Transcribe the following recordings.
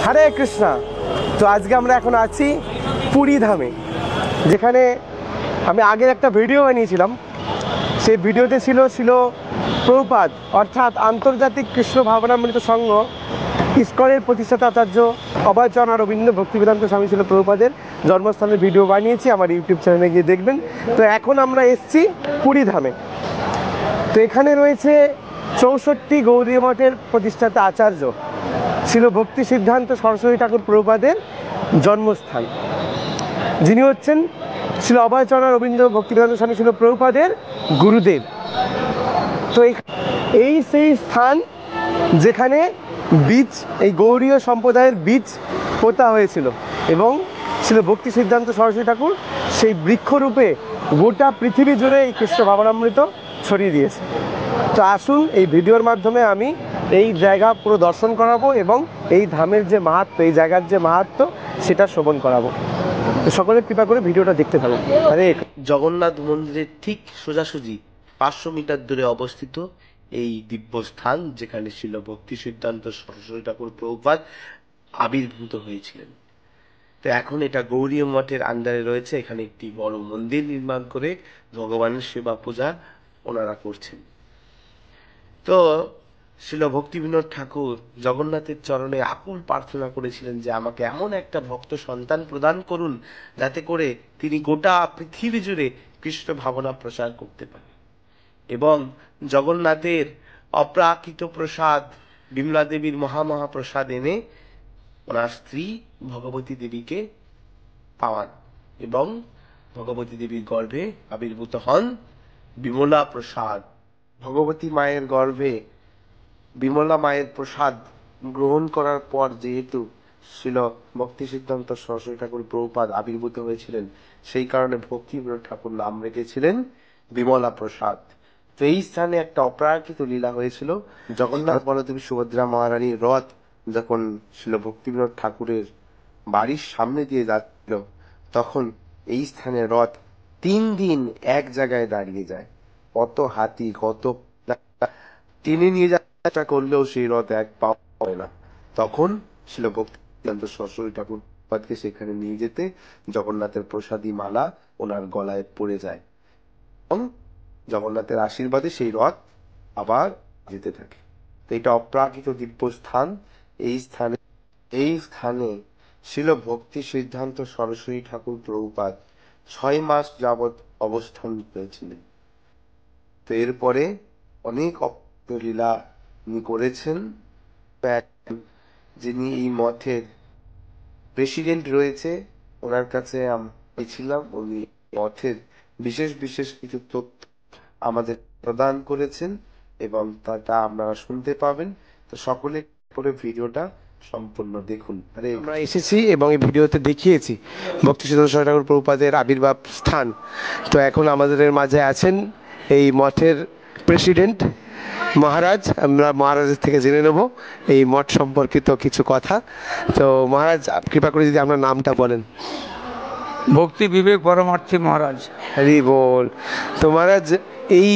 হরে কৃষ্ণা। তো আজকে আমরা এখন আছি পুরী ধামে, যেখানে আমি আগের একটা ভিডিও বানিয়েছিলাম। সেই ভিডিওতে ছিল প্রভুপাদ অর্থাৎ আন্তর্জাতিক কৃষ্ণ ভাবনামৃত সংঘ ইসকনের প্রতিষ্ঠাতা আচার্য অভয়চরণ রবীন্দ্র ভক্তিবেদান্ত স্বামী ছিল প্রভুপাদের জন্মস্থানের ভিডিও বানিয়েছি, আমার ইউটিউব চ্যানেলে গিয়ে দেখবেন। তো এখন আমরা এসেছি পুরী ধামে। তো এখানে রয়েছে 64 গৌড়ীয় মঠের প্রতিষ্ঠাতা আচার্য ছিল ভক্তি সিদ্ধান্ত সরস্বতী ঠাকুর প্রভুপাদের জন্মস্থান, যিনি হচ্ছেন ছিল অভয়চরণ রবীন্দ্র ভক্তিবেদান্ত স্বামী ছিল প্রভুপাদের গুরুদেব। তো এই সেই স্থান যেখানে বীজ, এই গৌড়ীয় সম্প্রদায়ের বীজ পোতা হয়েছিল এবং ছিল ভক্তি সিদ্ধান্ত সরস্বতী ঠাকুর সেই বৃক্ষরূপে গোটা পৃথিবী জুড়ে এই কৃষ্ণ ভাবনামৃত ছড়িয়ে দিয়েছে। তো আসুন এই ভিডিওর মাধ্যমে আমি এই জায়গা পুরো দর্শন করাবো এবং এই ধামের যে মাহাত্ম্য, এই জায়গার যে মাহাত্ম্য সেটা শ্রবণ করাবো। তো সকলে কৃপা করে ভিডিওটা দেখতে থাকুন। আরে জগন্নাথ মন্দিরের ঠিক সোজাসুজি 500 মিটার দূরে অবস্থিত এই দিব্য স্থান, যেখানে ছিল ভক্তি সিদ্ধান্ত সরস্বতী ঠাকুর প্রভুপাদ আবির্ভূত হয়েছিলেন। তো এখন এটা গৌড়ীয় মঠের আন্ডারে রয়েছে। এখানে একটি বড় মন্দির নির্মাণ করে ভগবানের সেবা পূজা ওনারা করছেন। তো শিল ভক্তিবিনোদ ঠাকুর জগন্নাথের চরণে আকুল প্রার্থনা করেছিলেন যে আমাকে এমন একটা ভক্ত সন্তান প্রদান করুন যাতে করে তিনি গোটা পৃথিবী জুড়ে কৃষ্ণ ভাবনা প্রচার করতে পারে। এবং জগন্নাথের অপ্রাকৃত প্রসাদ বিমলা দেবীর মহাপ্রসাদ এনে ওনার স্ত্রী ভগবতী দেবীকে পাওয়ান এবং ভগবতী দেবীর গর্ভে আবির্ভূত হন বিমলা প্রসাদ। ভগবতী মায়ের গর্ভে বিমলা মায়ের প্রসাদ গ্রহণ করার পর যেহেতু ছিল ভক্তি সিদ্ধান্ত সরস্বতী ঠাকুর প্রভুপাদ আবির্ভূত হয়েছিলেন, সেই কারণে ভক্তিবিনোদ ঠাকুর নাম রেখেছিলেন বিমলা প্রসাদ। তো এই স্থানে একটা অপ্রাকৃত লীলা হয়েছিল। জগন্নাথ বলদেবী সুভদ্রা মহারানীর রথ যখন ছিল ভক্তিবিনোদ ঠাকুরের বাড়ির সামনে দিয়ে যাচ্ছিল, তখন এই স্থানে রথ 3 দিন এক জায়গায় দাঁড়িয়ে যায়। কত হাতি, কত টেনে নিয়ে যাত্রা করলেও সেই রথ এক পা হয় না। তখন ছিল ভক্তিবেদান্ত সরস্বতী ঠাকুর প্রভুপাদকে সেখানে নিয়ে যেতে জগন্নাথের প্রসাদী মালা ওনার গলায় পড়ে যায় এবং জগন্নাথের আশীর্বাদে সেই রথ আবার যেতে থাকে। তো এটা অপ্রাকৃত দিব্য স্থান। এই স্থানে ছিল ভক্তি সিদ্ধান্ত সরস্বতী ঠাকুর প্রভুপাদ 6 মাস যাবৎ অবস্থান করেছিলেন। তো এরপরে অনেক লীলা উনি করেছেন। যিনি এই মঠের প্রেসিডেন্ট রয়েছে, ওনার কাছে আমি ছিলাম। উনি মঠের বিশেষ বিশেষ কিছু তথ্য আমাদের প্রদান করেছেন এবং তা আপনারা শুনতে পাবেন। তো সকলে করে ভিডিওটা সম্পূর্ণ দেখুন। আরে আমরা এসেছি এবং এই ভিডিওতে দেখিয়েছি ভক্তি সিদ্ধান্ত সরস্বতী ঠাকুর প্রভুপাদের আবির্ভাব স্থান। তো এখন আমাদের মাঝে আছেন এই মঠের প্রেসিডেন্ট মহারাজ। আমরা মহারাজের থেকে জেনে নেব এই মঠ সম্পর্কিত কিছু কথা। তো মহারাজ কৃপা করে যদি আপনার নামটা বলেন। ভক্তি বিবেক পরমার্থী মহারাজ। হরি বল। তো মহারাজ, এই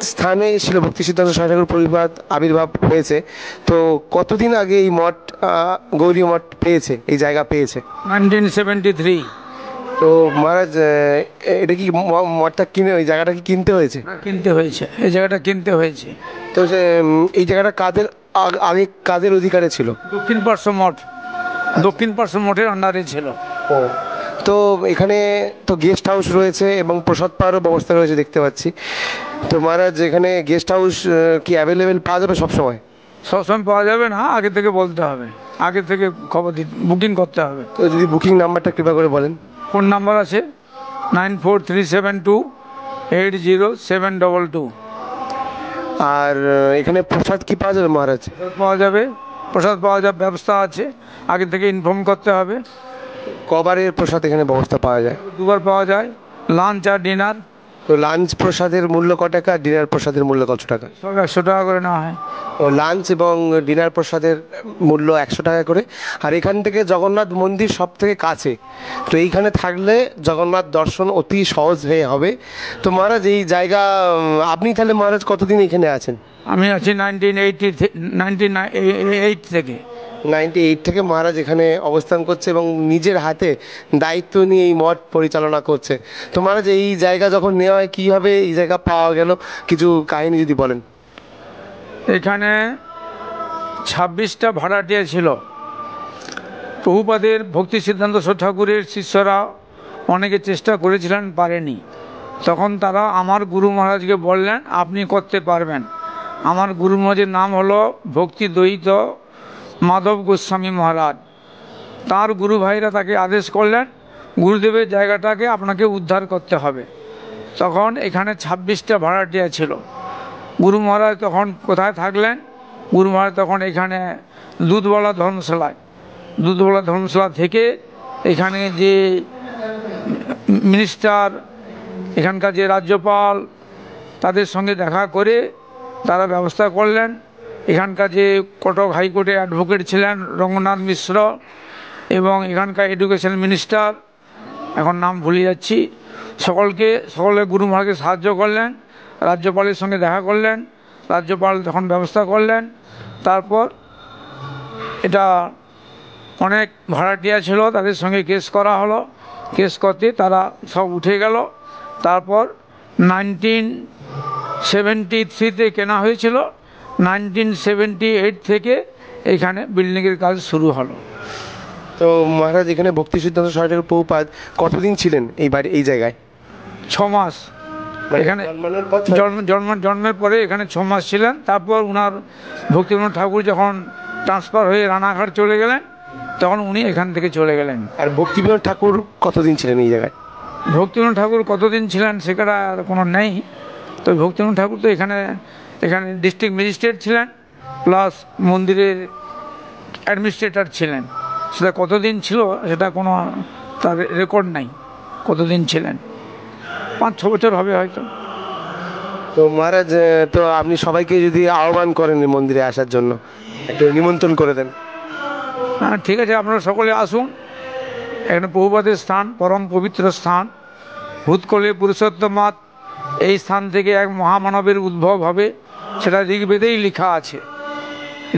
স্থানে ছিল ভক্তি সিদ্ধান্ত সরস্বতী ঠাকুর প্রভুপাদ আবির্ভাব হয়েছে। তো কতদিন আগে এই মঠ গৌরীয় মঠ পেয়েছে, এই জায়গা পেয়েছে? 1973। তো মহারাজ, এটা কি মঠটা কিনে, ওই জায়গাটা কি কিনতে হয়েছে? কিনতে হয়েছে, এই জায়গাটা কিনতে হয়েছে। তো এই জায়গাটা কাদের আগে কাদের অধিকারে ছিল? দক্ষিণ পার্শ্ব মঠ, দক্ষিণ পার্শ্ব মঠের আন্ডারে ছিল। ও, তো এখানে তো গেস্ট হাউস রয়েছে এবং প্রসাদ পাওয়ারও ব্যবস্থা রয়েছে দেখতে পাচ্ছি। তো মহারাজ, এখানে গেস্ট হাউস কি অ্যাভেলেবেল পাওয়া যাবে সবসময়? সবসময় পাওয়া যাবে না, আগে থেকে বলতে হবে, আগে থেকে খবর দিতে, বুকিং করতে হবে। তো যদি বুকিং নাম্বারটা কৃপা করে বলেন। ফোন নাম্বার আছে 9437280722। আর এখানে প্রসাদ কি পাওয়া যাবে মহারাজ? পাওয়া যাবে, প্রসাদ পাওয়া যাবে, ব্যবস্থা আছে, আগে থেকে ইনফর্ম করতে হবে। কবারের প্রসাদ এখানে ব্যবস্থা পাওয়া যায়? 2বার পাওয়া যায়, লাঞ্চ আর ডিনার। তো লাঞ্চ প্রসাদের মূল্য কত টাকা, ডিনার প্রসাদের মূল্য কত টাকা? সব 100 টাকা করে নেওয়া হয়। ও, লাঞ্চ এবং ডিনার প্রসাদের মূল্য 100 টাকা করে। আর এখান থেকে জগন্নাথ মন্দির সব থেকে কাছে, তো এইখানে থাকলে জগন্নাথ দর্শন অতি সহজ হয়ে হবে। তো মহারাজ, এই জায়গা আপনি তাহলে মহারাজ কতদিন এখানে আছেন? আমি আছি 1980 থেকে। 98 থেকে মহারাজ এখানে অবস্থান করছে এবং নিজের হাতে দায়িত্ব নিয়ে এই মঠ পরিচালনা করছে। তো মহারাজ এই জায়গা যখন নেওয়া হয় কীভাবে এই জায়গা পাওয়া গেল, কিছু কাহিনী যদি বলেন। এখানে 26টা ভাড়াটিয়া ছিল। প্রভুপাদের ভক্তি সিদ্ধান্ত ঠাকুরের শিষ্যরা অনেকে চেষ্টা করেছিলেন, পারেনি। তখন তারা আমার গুরু মহারাজকে বললেন আপনি করতে পারবেন। আমার গুরু মহারাজের নাম হলো ভক্তি দ্বৈত মাধব গোস্বামী মহারাজ। তার গুরু ভাইরা তাকে আদেশ করলেন গুরুদেবের জায়গাটাকে আপনাকে উদ্ধার করতে হবে। তখন এখানে 26টা ভাড়াটিয়া ছিল। গুরু মহারাজ তখন কোথায় থাকলেন? গুরু মহারাজ তখন এখানে দুধওয়ালা ধর্মশালা থেকে এখানে যে মিনিস্টার, এখানকার যে রাজ্যপাল, তাদের সঙ্গে দেখা করে তারা ব্যবস্থা করলেন। এখানকার যে কটক হাইকোর্টে অ্যাডভোকেট ছিলেন রঙ্গনাথ মিশ্র, এবং এখানকার এডুকেশন মিনিস্টার, এখন নাম ভুলে যাচ্ছি, সকলে গুরু মহারাজকে সাহায্য করলেন। রাজ্যপালের সঙ্গে দেখা করলেন, রাজ্যপাল তখন ব্যবস্থা করলেন। তারপর এটা অনেক ভাড়াটিয়া ছিল, তাদের সঙ্গে কেস করা হলো। কেস করতে তারা সব উঠে গেল। তারপর 1973-তে কেনা হয়েছিল। 1978 থেকে এইখানে বিল্ডিংয়ের কাজ শুরু হলো। তো মহারাজ এখানে ভক্তি সিদ্ধান্ত সরস্বতী ঠাকুর প্রভুপাদ কতদিন ছিলেন এই জায়গায়? 6 মাস। এখানে জন্মের পরে এখানে 6 মাস ছিলেন। তারপর উনার ভক্তিবিনোদ ঠাকুর যখন ট্রান্সফার হয়ে রানাঘাট চলে গেলেন, তখন উনি এখান থেকে চলে গেলেন। আর ভক্তিবিনোদ ঠাকুর কতদিন ছিলেন এই জায়গায়? ভক্তিবিনোদ ঠাকুর কতদিন ছিলেন সেটা কোনো নেই। তো ভক্তিবিনোদ ঠাকুর তো এখানে ডিস্ট্রিক্ট ম্যাজিস্ট্রেট ছিলেন, প্লাস মন্দিরের অ্যাডমিনিস্ট্রেটর ছিলেন। সেটা কতদিন ছিল সেটা কোনো তার রেকর্ড নাই, কতদিন ছিলেন। 5-6 বছর হবে হয়তো। তো মহারাজ, তো আপনি সবাইকে যদি আহ্বান করেন এই মন্দিরে আসার জন্য, একটু নিমন্ত্রণ করে দেন। হ্যাঁ, ঠিক আছে, আপনারা সকলে আসুন। এখানে প্রভুপাদের স্থান, পরম পবিত্র স্থান, ভূতকলে পুরুষোত্তমাত। এই স্থান থেকে এক মহামানবের উদ্ভব হবে, সেটা ঋগ্বেদেই লেখা আছে।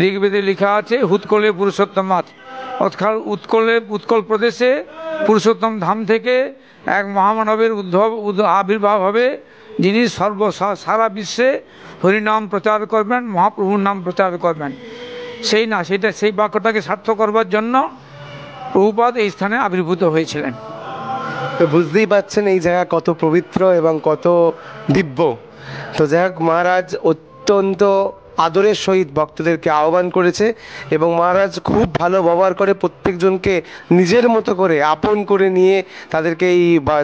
ঋগ্বেদে লেখা আছে হুৎকলে পুরুষোত্তমাত, অর্থাৎ উৎকল প্রদেশে পুরুষোত্তম ধাম থেকে এক মহামানবের আবির্ভাব হবে, যিনি সারা বিশ্বে হরিনাম প্রচার করবেন, মহাপ্রভুর নাম প্রচার করবেন। সেই বাক্যটাকে সার্থক করবার জন্য প্রভুপাদ এই স্থানে আবির্ভূত হয়েছিলেন। তো বুঝতেই পারছেন এই জায়গা কত পবিত্র এবং কত দিব্য। তো যাই হোক, মহারাজ অত্যন্ত আদরের সহিত ভক্তদেরকে আহ্বান করেছে এবং মহারাজ খুব ভালো ব্যবহার করে, প্রত্যেকজনকে নিজের মতো করে আপন করে নিয়ে তাদেরকে এই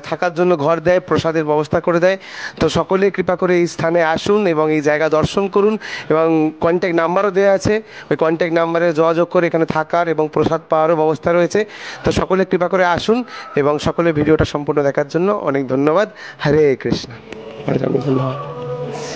থাকার জন্য ঘর দেয়, প্রসাদের ব্যবস্থা করে দেয়। তো সকলে কৃপা করে এই স্থানে আসুন এবং এই জায়গা দর্শন করুন, এবং কন্ট্যাক্ট নাম্বারও দেওয়া আছে, ওই কন্ট্যাক্ট নাম্বারে যোগাযোগ করে এখানে থাকার এবং প্রসাদ পাওয়ারও ব্যবস্থা রয়েছে। তো সকলে কৃপা করে আসুন এবং সকলে ভিডিওটা সম্পূর্ণ দেখার জন্য অনেক ধন্যবাদ। হরে কৃষ্ণ। ধন্যবাদ।